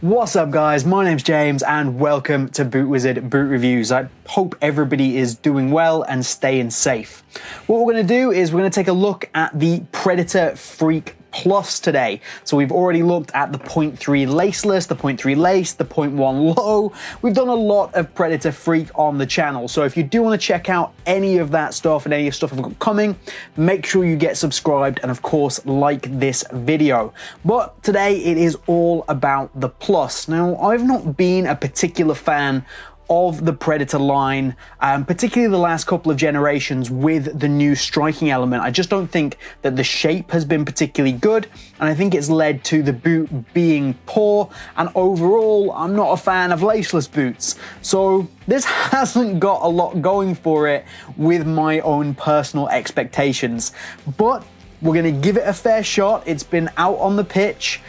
What's up guys, my name's James and welcome to Boot Wizard Boot Reviews. I hope everybody is doing well and staying safe. What we're going to do is we're going to take a look at the Predator Freak Plus today. So we've already looked at the 0.3 laceless, the 0.3 lace, the 0.1 low. We've done a lot of Predator Freak on the channel. So if you do want to check out any of that stuff and any of the stuff I've got coming, make sure you get subscribed and of course like this video. But today it is all about the Plus. Now I've not been a particular fan of the Predator line, particularly the last couple of generations with the new striking element. I just don't think that the shape has been particularly good, and I think it's led to the boot being poor, and overall, I'm not a fan of laceless boots. So this hasn't got a lot going for it with my own personal expectations, but we're gonna give it a fair shot. It's been out on the pitch.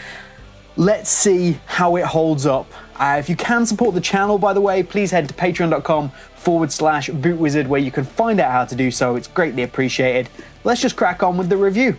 Let's see how it holds up. If you can support the channel, by the way, please head to patreon.com/bootwizard where you can find out how to do so. It's greatly appreciated. Let's just crack on with the review.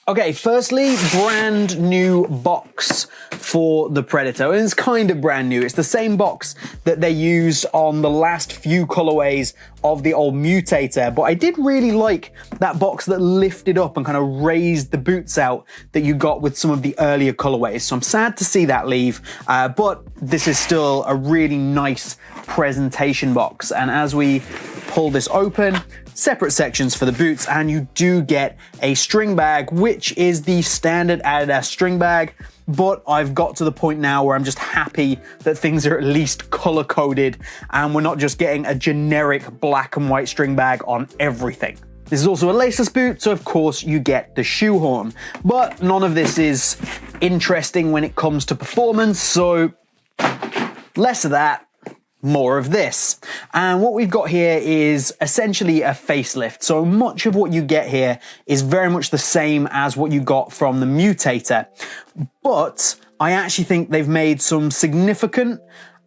Okay, firstly, brand new box for the Predator. And it's kind of brand new. It's the same box that they used on the last few colorways of the old Mutator. But I did really like that box that lifted up and kind of raised the boots out that you got with some of the earlier colorways. So I'm sad to see that leave, but this is still a really nice presentation box. And as we pull this open, separate sections for the boots, and you do get a string bag, which is the standard Adidas string bag. But I've got to the point now where I'm just happy that things are at least color coded and we're not just getting a generic black and white string bag on everything. This is also a laceless boot, so of course you get the shoehorn. But none of this is interesting when it comes to performance, so less of that, more of this. And what we've got here is essentially a facelift. So much of what you get here is very much the same as what you got from the Mutator. But I actually think they've made some significant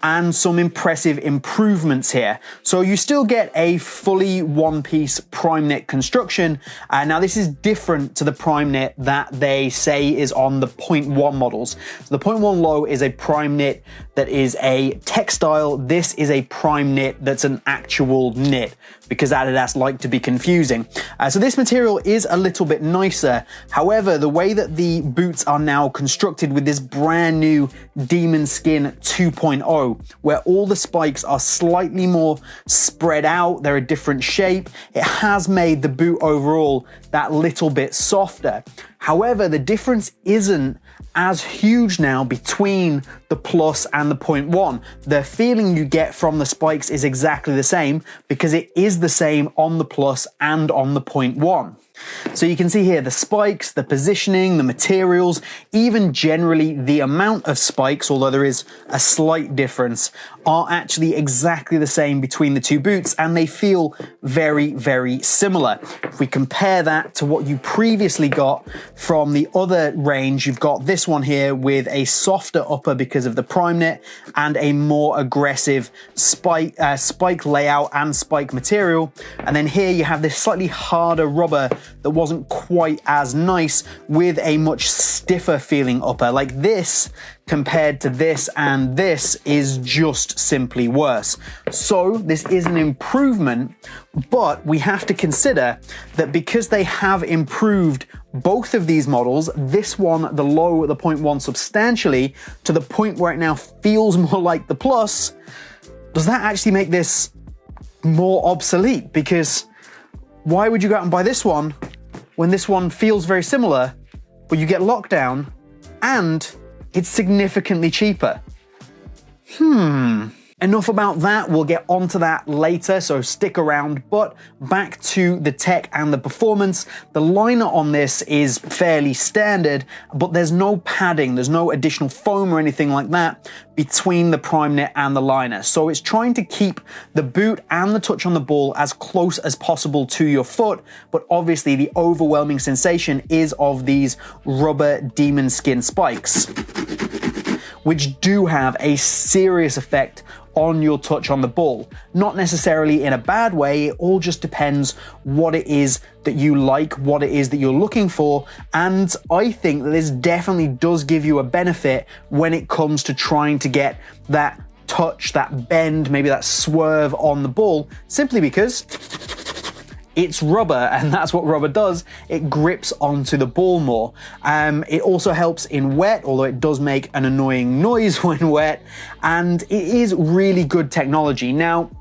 and some impressive improvements here. So you still get a fully one-piece prime knit construction. Now this is different to the prime knit that they say is on the 0.1 models. So the 0.1 low is a prime knit that is a textile. This is a prime knit that's an actual knit, because Adidas like to be confusing. So this material is a little bit nicer. However, the way that the boots are now constructed with this brand new Demon Skin 2.0, where all the spikes are slightly more spread out, they're a different shape, it has made the boot overall that little bit softer. However, the difference isn't as huge now between the Plus and the 0.1. The feeling you get from the spikes is exactly the same, because it is the same on the Plus and on the 0.1. So you can see here the spikes, the positioning, the materials, even generally the amount of spikes, although there is a slight difference, are actually exactly the same between the two boots, and they feel very, very similar. If we compare that to what you previously got from the other range, you've got this one here with a softer upper because of the prime knit and a more aggressive spike layout and spike material. And then here you have this slightly harder rubber that wasn't quite as nice with a much stiffer feeling upper. Like this compared to this and this is just simply worse. So this is an improvement, but we have to consider that because they have improved both of these models, this one, the low, the 0.1 substantially, to the point where it now feels more like the Plus, does that actually make this more obsolete? Because why would you go out and buy this one when this one feels very similar, but you get lockdown and it's significantly cheaper? Enough about that, we'll get onto that later, so stick around. But back to the tech and the performance. The liner on this is fairly standard, but there's no padding, there's no additional foam or anything like that between the prime knit and the liner. So it's trying to keep the boot and the touch on the ball as close as possible to your foot, but obviously the overwhelming sensation is of these rubber demon skin spikes. which do have a serious effect on your touch on the ball. Not necessarily in a bad way, it all just depends what it is that you like, what it is that you're looking for, and I think that this definitely does give you a benefit when it comes to trying to get that touch, that bend, maybe that swerve on the ball, simply because it's rubber, and that's what rubber does. It grips onto the ball more. It also helps in wet, although it does make an annoying noise when wet, and it is really good technology. Now,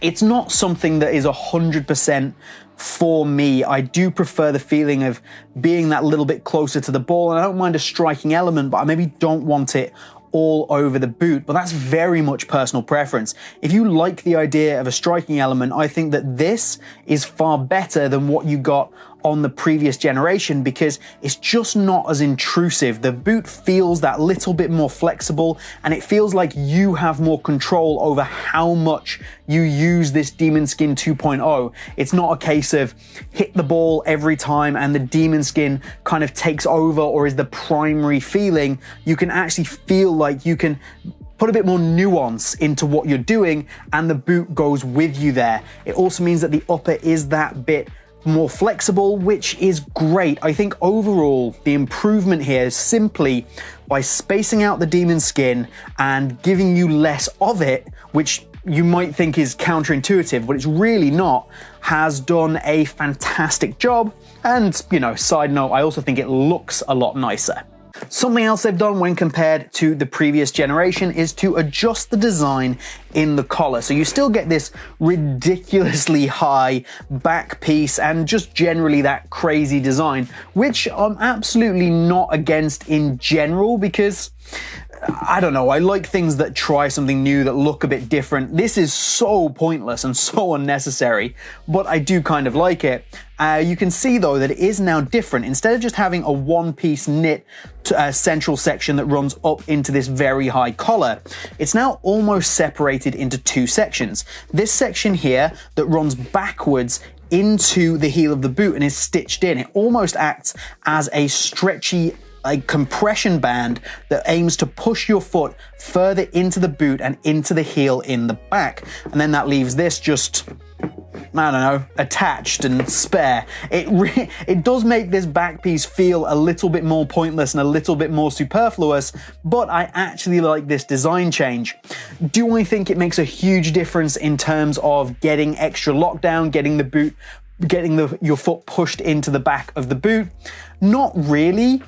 it's not something that is 100% for me. I do prefer the feeling of being that little bit closer to the ball, and I don't mind a striking element, but I maybe don't want it all over the boot, but that's very much personal preference. If you like the idea of a striking element, I think that this is far better than what you got on the previous generation because it's just not as intrusive. The boot feels that little bit more flexible, and it feels like you have more control over how much you use this Demon Skin 2.0. It's not a case of hit the ball every time and the Demon Skin kind of takes over or is the primary feeling. You can actually feel like you can put a bit more nuance into what you're doing, and the boot goes with you there. It also means that the upper is that bit more flexible, which is great. I think overall the improvement here is simply by spacing out the Demon Skin and giving you less of it, which you might think is counterintuitive, but it's really not, has done a fantastic job. And, you know, side note, I also think it looks a lot nicer. Something else they've done when compared to the previous generation is to adjust the design in the collar. So you still get this ridiculously high back piece and just generally that crazy design, which I'm absolutely not against in general because I don't know, I like things that try something new, that look a bit different. This is so pointless and so unnecessary, but I do kind of like it. You can see though that it is now different. Instead of just having a one-piece knit central section that runs up into this very high collar, it's now almost separated into two sections. This section here that runs backwards into the heel of the boot and is stitched in. It almost acts as a stretchy compression band that aims to push your foot further into the boot and into the heel in the back. And then that leaves this just, I don't know, attached and spare. It does make this back piece feel a little bit more pointless and a little bit more superfluous, but I actually like this design change. Do I think it makes a huge difference in terms of getting extra lockdown, getting the boot, getting your foot pushed into the back of the boot? Not really,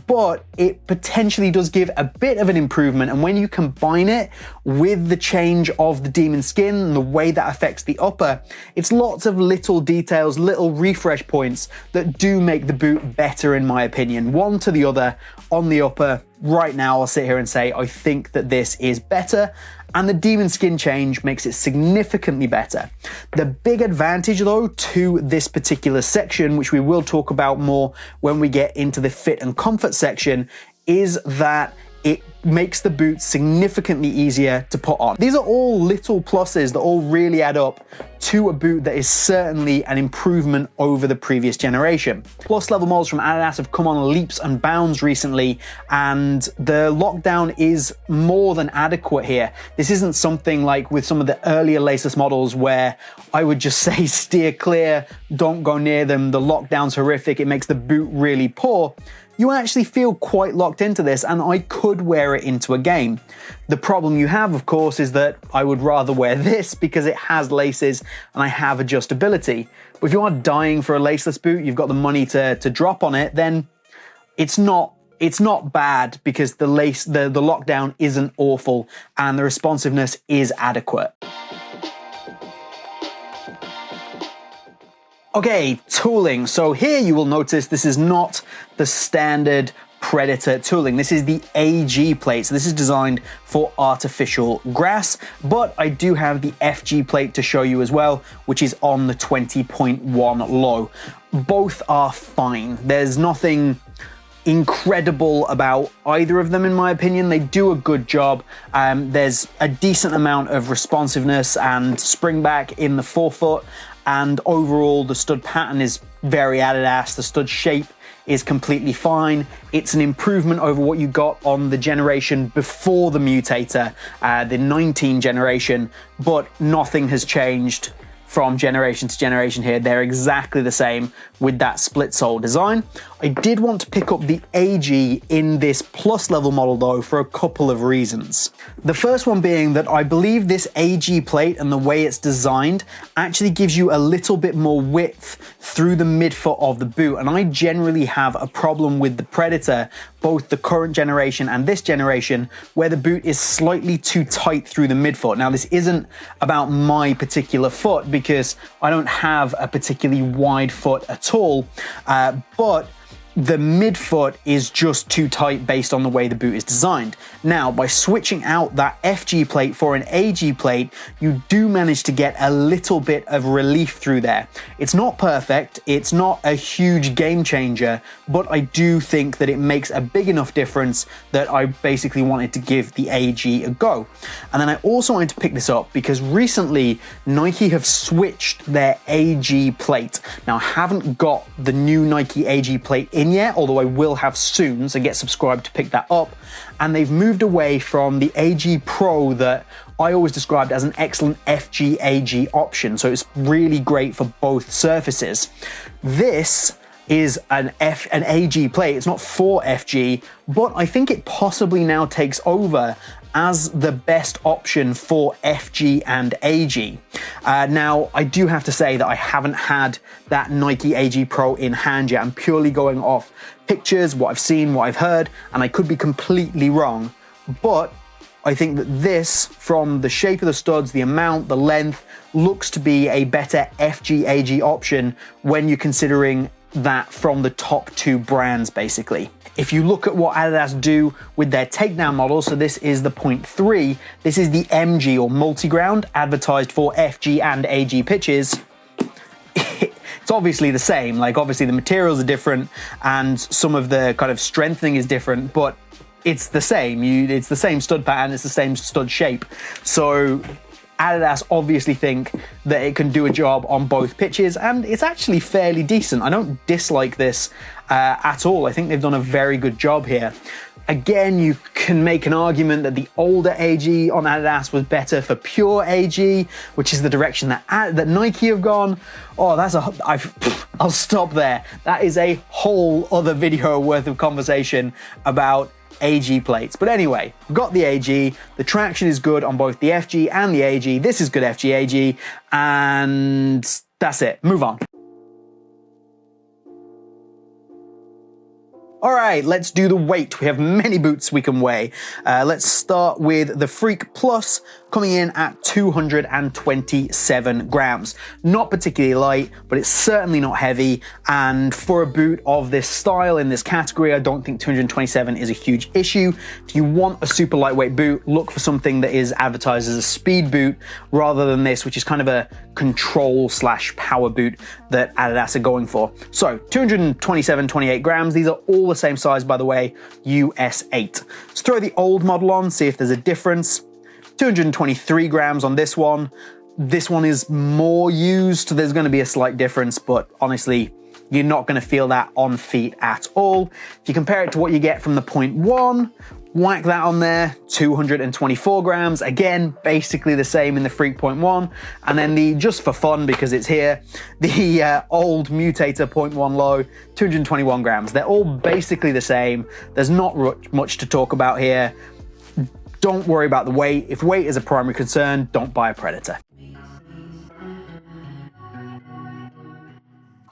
but it potentially does give a bit of an improvement, and when you combine it with the change of the Demon Skin and the way that affects the upper, it's lots of little details, little refresh points that do make the boot better in my opinion. One to the other on the upper, right now I'll sit here and say I think that this is better, and the Demon Skin change makes it significantly better. The big advantage though to this particular section, which we will talk about more when we get into the fit and comfort section, is that it makes the boot significantly easier to put on. These are all little pluses that all really add up to a boot that is certainly an improvement over the previous generation. Plus level models from Adidas have come on leaps and bounds recently, and the lockdown is more than adequate here. This isn't something like with some of the earlier Laceless models where I would just say steer clear, don't go near them, the lockdown's horrific, it makes the boot really poor. You actually feel quite locked into this, and I could wear it into a game. The problem you have, of course, is that I would rather wear this because it has laces and I have adjustability. But if you are dying for a laceless boot, you've got the money to drop on it, then it's not bad because the lockdown isn't awful and the responsiveness is adequate. Okay, tooling. So here you will notice this is not the standard Predator tooling. This is the AG plate. So this is designed for artificial grass, but I do have the FG plate to show you as well, which is on the 20.1 low. Both are fine. There's nothing incredible about either of them in my opinion. They do a good job. There's a decent amount of responsiveness and spring back in the forefoot, and overall the stud pattern is very Adidas. The stud shape is completely fine. It's an improvement over what you got on the generation before the Mutator, the 19 generation, but nothing has changed from generation to generation here. They're exactly the same with that split sole design. I did want to pick up the AG in this plus level model though for a couple of reasons. The first one being that I believe this AG plate and the way it's designed actually gives you a little bit more width through the midfoot of the boot, and I generally have a problem with the Predator, both the current generation and this generation, where the boot is slightly too tight through the midfoot. Now this isn't about my particular foot because I don't have a particularly wide foot at all, but the midfoot is just too tight based on the way the boot is designed. Now, by switching out that FG plate for an AG plate, you do manage to get a little bit of relief through there. It's not perfect, it's not a huge game changer, but I do think that it makes a big enough difference that I basically wanted to give the AG a go. And then I also wanted to pick this up because recently Nike have switched their AG plate. Now, I haven't got the new Nike AG plate in yet, although I will have soon, so get subscribed to pick that up. And they've moved away from the AG Pro that I always described as an excellent FG AG option, so it's really great for both surfaces. This is an AG plate. It's not for FG, but I think it possibly now takes over as the best option for FG and AG. Now, I do have to say that I haven't had that Nike AG Pro in hand yet. I'm purely going off pictures, what I've seen, what I've heard, and I could be completely wrong. But I think that this, from the shape of the studs, the amount, the length, looks to be a better FG AG option when you're considering that from the top two brands, basically. If you look at what Adidas do with their takedown model, so this is the 0.3, this is the MG or multi-ground, advertised for FG and AG pitches. It's obviously the same, like obviously the materials are different and some of the kind of strengthening is different, but it's the same. It's the same stud pattern, it's the same stud shape. So Adidas obviously think that it can do a job on both pitches, and it's actually fairly decent. I don't dislike this at all. I think they've done a very good job here. Again, you can make an argument that the older AG on Adidas was better for pure AG, which is the direction that Nike have gone. Oh, I'll stop there. That is a whole other video worth of conversation about AG plates. But anyway, we've got the AG, the traction is good on both the FG and the AG, this is good FG AG, and that's it, move on. All right, let's do the weight. We have many boots we can weigh. Let's start with the Freak Plus, coming in at 227 grams. Not particularly light, but it's certainly not heavy. And for a boot of this style in this category, I don't think 227 is a huge issue. If you want a super lightweight boot, look for something that is advertised as a speed boot rather than this, which is kind of a control/power boot that Adidas are going for. So 227, 28 grams. These are all the same size, by the way, US 8. Let's throw the old model on, see if there's a difference. 223 grams on this one. This one is more used, so there's going to be a slight difference, but honestly, you're not going to feel that on feet at all. If you compare it to what you get from the 0.1, whack that on there, 224 grams. Again, basically the same in the Freak 0.1. And then just for fun, because it's here, the old Mutator 0.1 low, 221 grams. They're all basically the same. There's not much to talk about here. Don't worry about the weight. If weight is a primary concern, don't buy a Predator.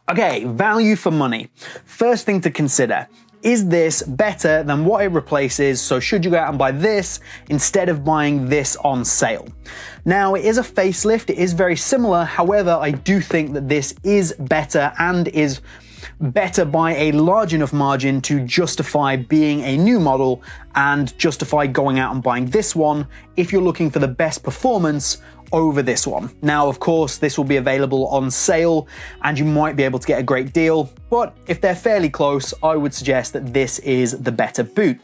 Okay, value for money. First thing to consider, is this better than what it replaces? So should you go out and buy this instead of buying this on sale? Now, it is a facelift, it is very similar. However, I do think that this is better and is better by a large enough margin to justify being a new model and justify going out and buying this one if you're looking for the best performance over this one. Now, of course, this will be available on sale and you might be able to get a great deal, but if they're fairly close, I would suggest that this is the better boot.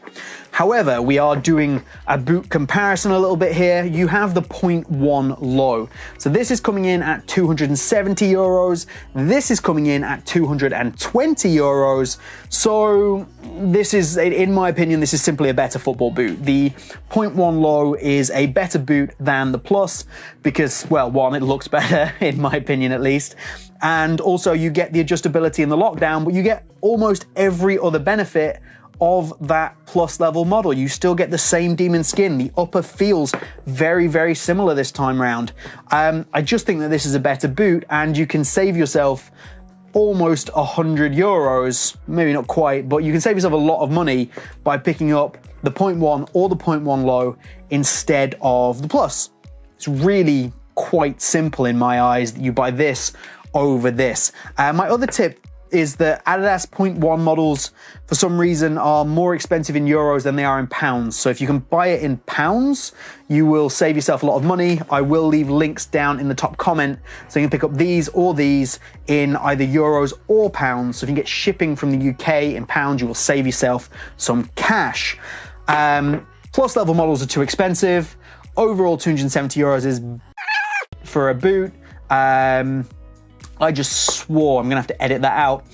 However, we are doing a boot comparison a little bit here. You have the 0.1 low. So this is coming in at 270 euros. This is coming in at 220 euros. So this is, in my opinion, this is simply a better football boot. The 0.1 low is a better boot than the Plus because, well, one, it looks better, in my opinion at least. And also you get the adjustability in the lockdown, but you get almost every other benefit of that Plus level model. You still get the same demon skin. The upper feels very, very similar this time round. I just think that this is a better boot and you can save yourself almost 100 euros, maybe not quite, but you can save yourself a lot of money by picking up the 0.1 or the 0.1 low instead of the Plus. It's really quite simple in my eyes that you buy this over this. My other tip is that Adidas 0.1 models, for some reason, are more expensive in euros than they are in pounds. So if you can buy it in pounds, you will save yourself a lot of money. I will leave links down in the top comment so you can pick up these or these in either euros or pounds. So if you can get shipping from the UK in pounds, you will save yourself some cash. Plus level models are too expensive. Overall, 270 euros is for a boot. I just swore, I'm gonna have to edit that out.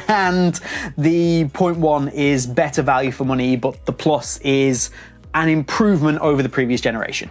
And the 0.1 is better value for money, but the Plus is an improvement over the previous generation.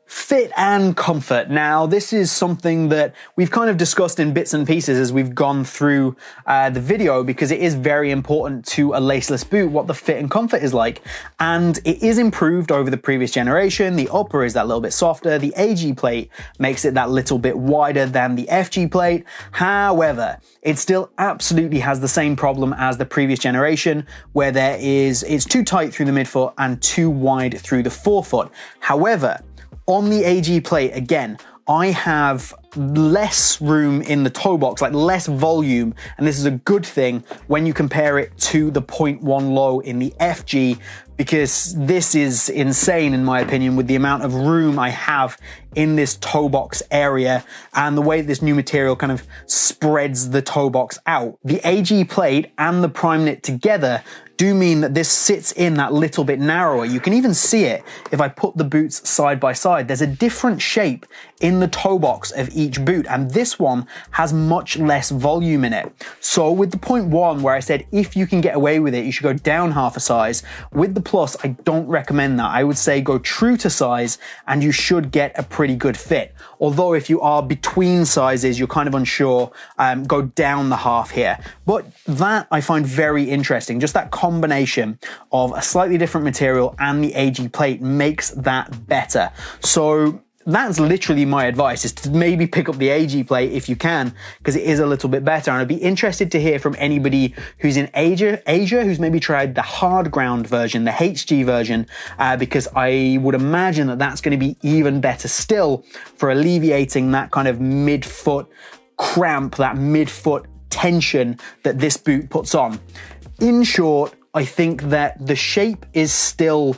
Fit and comfort. Now, this is something that we've kind of discussed in bits and pieces as we've gone through the video, because it is very important to a laceless boot what the fit and comfort is like. And it is improved over the previous generation. The upper is that little bit softer. The AG plate makes it that little bit wider than the FG plate. However, it still absolutely has the same problem as the previous generation, where it's too tight through the midfoot and too wide through the forefoot. However, on the AG plate, again, I have less room in the toe box, like less volume, and this is a good thing when you compare it to the 0.1 low in the FG, because this is insane in my opinion with the amount of room I have in this toe box area and the way this new material kind of spreads the toe box out. The AG plate and the prime knit together do mean that this sits in that little bit narrower. You can even see it if I put the boots side by side. There's a different shape in the toe box of each boot, and this one has much less volume in it. So with the 0.1, where I said if you can get away with it, you should go down half a size. With the Plus, I don't recommend that. I would say go true to size and you should get a pretty good fit. Although if you are between sizes, you're kind of unsure, go down the half here. But that I find very interesting. Just that combination of a slightly different material and the AG plate makes that better. So that's literally my advice, is to maybe pick up the AG plate if you can, because it is a little bit better. And I'd be interested to hear from anybody who's in Asia who's maybe tried the hard ground version, the HG version, because I would imagine that that's going to be even better still for alleviating that kind of midfoot cramp, that midfoot tension that this boot puts on. In short, I think that the shape is still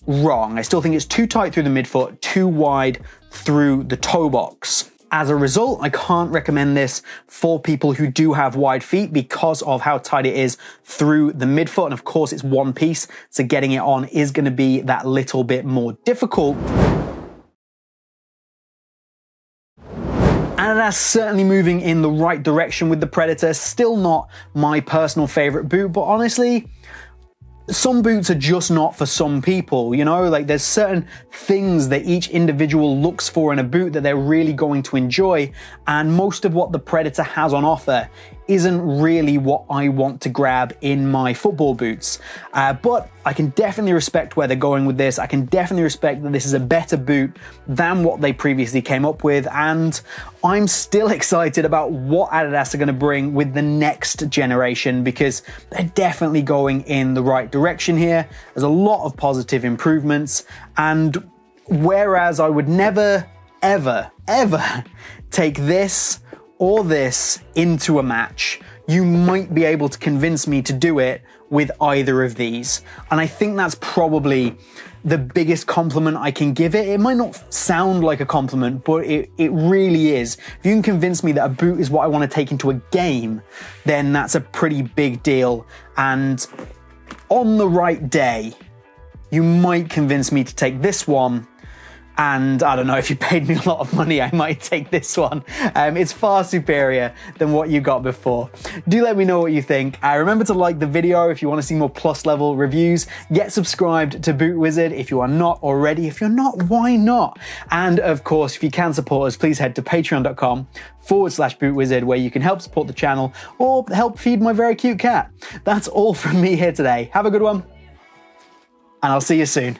wrong. I still think it's too tight through the midfoot, too wide through the toe box. As a result, I can't recommend this for people who do have wide feet because of how tight it is through the midfoot. And of course, it's one piece, so getting it on is going to be that little bit more difficult. And that's certainly moving in the right direction with the Predator. Still not my personal favorite boot, but honestly, some boots are just not for some people, you know, like there's certain things that each individual looks for in a boot that they're really going to enjoy. And most of what the Predator has on offer isn't really what I want to grab in my football boots. But I can definitely respect where they're going with this. I can definitely respect that this is a better boot than what they previously came up with. And I'm still excited about what Adidas are going to bring with the next generation, because they're definitely going in the right direction here. There's a lot of positive improvements. And whereas I would never, ever, ever take this or this into a match, you might be able to convince me to do it with either of these. And I think that's probably the biggest compliment I can give it. It might not sound like a compliment, but it really is. If you can convince me that a boot is what I want to take into a game, then that's a pretty big deal. And on the right day, you might convince me to take this one. And I don't know, if you paid me a lot of money, I might take this one. It's far superior than what you got before. Do let me know what you think. Remember to like the video if you want to see more plus level reviews. Get subscribed to Boot Wizard if you are not already. If you're not, why not? And of course, if you can support us, please head to patreon.com/bootwizard, where you can help support the channel or help feed my very cute cat. That's all from me here today. Have a good one, and I'll see you soon.